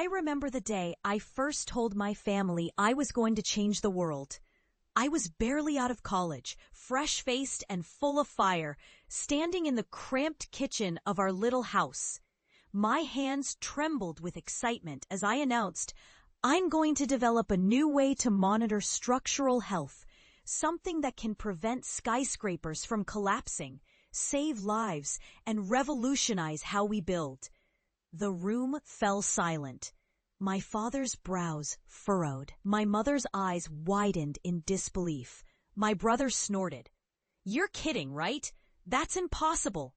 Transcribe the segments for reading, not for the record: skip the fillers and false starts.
I remember the day I first told my family I was going to change the world. I was barely out of college, fresh-faced and full of fire, standing in the cramped kitchen of our little house. My hands trembled with excitement as I announced, I'm going to develop a new way to monitor structural health, something that can prevent skyscrapers from collapsing, save lives, and revolutionize how we build. The room fell silent. My father's brows furrowed. My mother's eyes widened in disbelief. My brother snorted. You're kidding, right? That's impossible.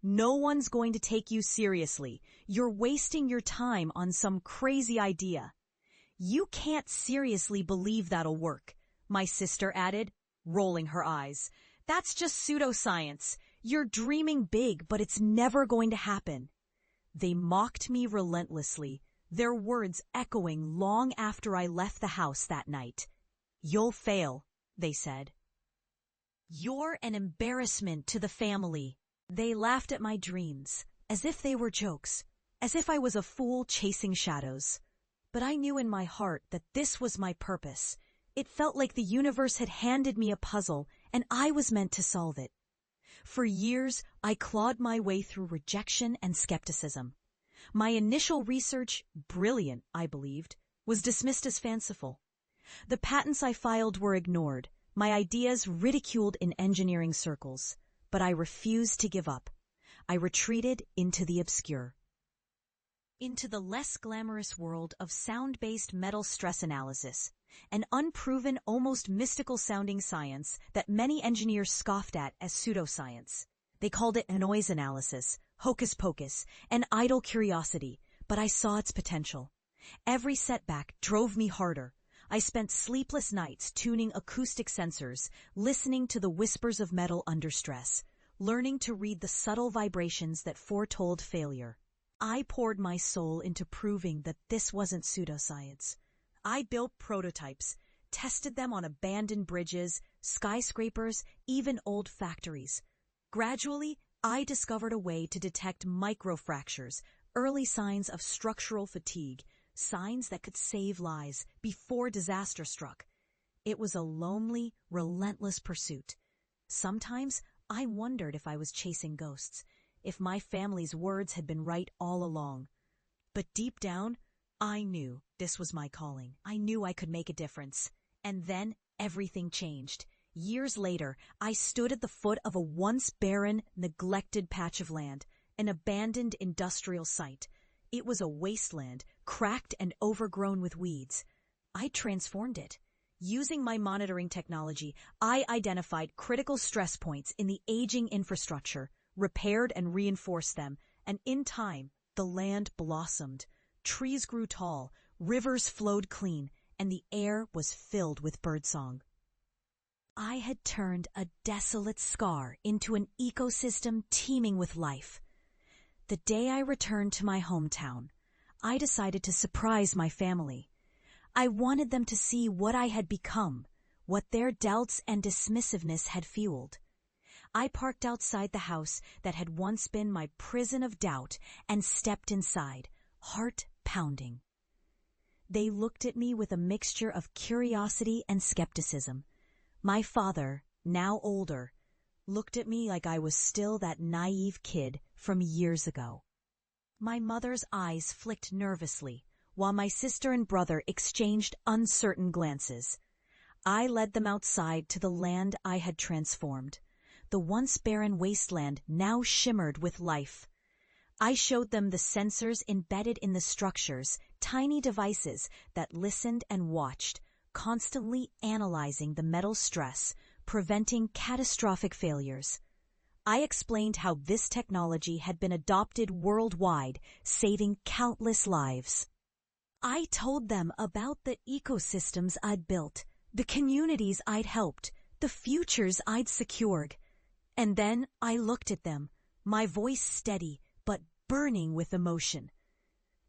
No one's going to take you seriously. You're wasting your time on some crazy idea. You can't seriously believe that'll work, my sister added, rolling her eyes. That's just pseudoscience. You're dreaming big, but it's never going to happen. They mocked me relentlessly, their words echoing long after I left the house that night. You'll fail, they said. You're an embarrassment to the family. They laughed at my dreams, as if they were jokes, as if I was a fool chasing shadows. But I knew in my heart that this was my purpose. It felt like the universe had handed me a puzzle, and I was meant to solve it. For years, I clawed my way through rejection and skepticism. My initial research, brilliant, I believed, was dismissed as fanciful. The patents I filed were ignored, my ideas ridiculed in engineering circles, but I refused to give up. I retreated into the obscure. Into the less glamorous world of sound-based metal stress analysis, an unproven, almost mystical-sounding science that many engineers scoffed at as pseudoscience. They called it noise analysis, hocus pocus, an idle curiosity, but I saw its potential. Every setback drove me harder. I spent sleepless nights tuning acoustic sensors, listening to the whispers of metal under stress, learning to read the subtle vibrations that foretold failure. I poured my soul into proving that this wasn't pseudoscience. I built prototypes, tested them on abandoned bridges, skyscrapers, even old factories. Gradually, I discovered a way to detect microfractures, early signs of structural fatigue, signs that could save lives before disaster struck. It was a lonely, relentless pursuit. Sometimes I wondered if I was chasing ghosts, if my family's words had been right all along. But deep down, I knew this was my calling. I knew I could make a difference. And then everything changed. Years later, I stood at the foot of a once barren, neglected patch of land, an abandoned industrial site. It was a wasteland, cracked and overgrown with weeds. I transformed it. Using my monitoring technology, I identified critical stress points in the aging infrastructure, repaired and reinforced them, and in time, the land blossomed. Trees grew tall, rivers flowed clean, and the air was filled with birdsong. I had turned a desolate scar into an ecosystem teeming with life. The day I returned to my hometown, I decided to surprise my family. I wanted them to see what I had become, what their doubts and dismissiveness had fueled. I parked outside the house that had once been my prison of doubt and stepped inside, heart pounding. They looked at me with a mixture of curiosity and skepticism. My father, now older, looked at me like I was still that naive kid from years ago. My mother's eyes flicked nervously, while my sister and brother exchanged uncertain glances. I led them outside to the land I had transformed. The once barren wasteland now shimmered with life. I showed them the sensors embedded in the structures, tiny devices that listened and watched, constantly analyzing the metal stress, preventing catastrophic failures. I explained how this technology had been adopted worldwide, saving countless lives. I told them about the ecosystems I'd built, the communities I'd helped, the futures I'd secured. And then I looked at them, my voice steady but burning with emotion.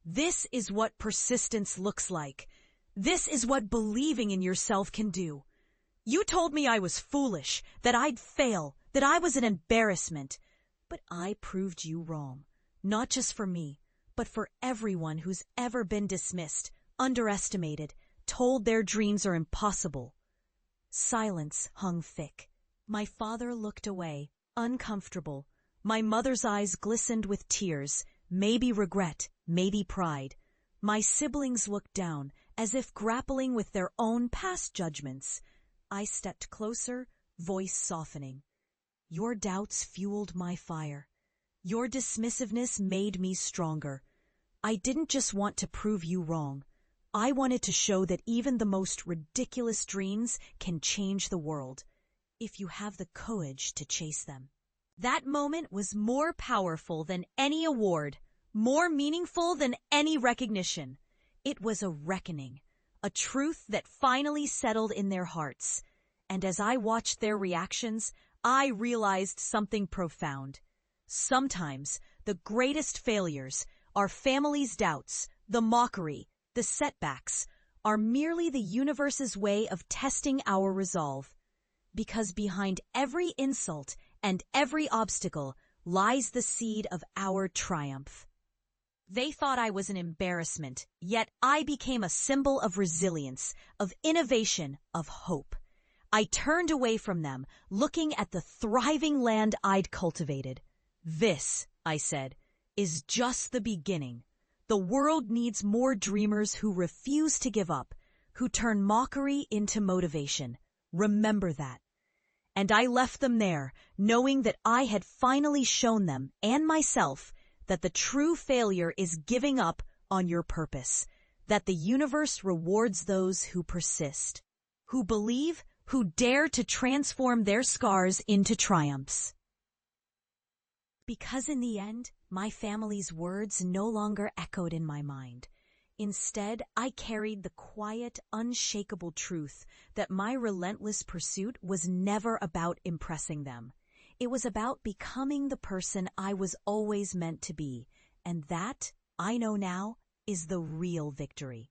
This is what persistence looks like. This is what believing in yourself can do. You told me I was foolish, that I'd fail, that I was an embarrassment. But I proved you wrong, not just for me, but for everyone who's ever been dismissed, underestimated, told their dreams are impossible. Silence hung thick. My father looked away, uncomfortable. My mother's eyes glistened with tears, maybe regret, maybe pride. My siblings looked down, as if grappling with their own past judgments. I stepped closer, voice softening. Your doubts fueled my fire. Your dismissiveness made me stronger. I didn't just want to prove you wrong. I wanted to show that even the most ridiculous dreams can change the world, if you have the courage to chase them. That moment was more powerful than any award, more meaningful than any recognition. It was a reckoning, a truth that finally settled in their hearts. And as I watched their reactions, I realized something profound. Sometimes the greatest failures, our family's doubts, the mockery, the setbacks, are merely the universe's way of testing our resolve. Because behind every insult and every obstacle lies the seed of our triumph. They thought I was an embarrassment, yet I became a symbol of resilience, of innovation, of hope. I turned away from them, looking at the thriving land I'd cultivated. This, I said, is just the beginning. The world needs more dreamers who refuse to give up, who turn mockery into motivation. Remember that. And I left them there, knowing that I had finally shown them, and myself, that the true failure is giving up on your purpose, that the universe rewards those who persist, who believe, who dare to transform their scars into triumphs. Because in the end, my family's words no longer echoed in my mind. Instead, I carried the quiet, unshakable truth that my relentless pursuit was never about impressing them. It was about becoming the person I was always meant to be, and that, I know now, is the real victory.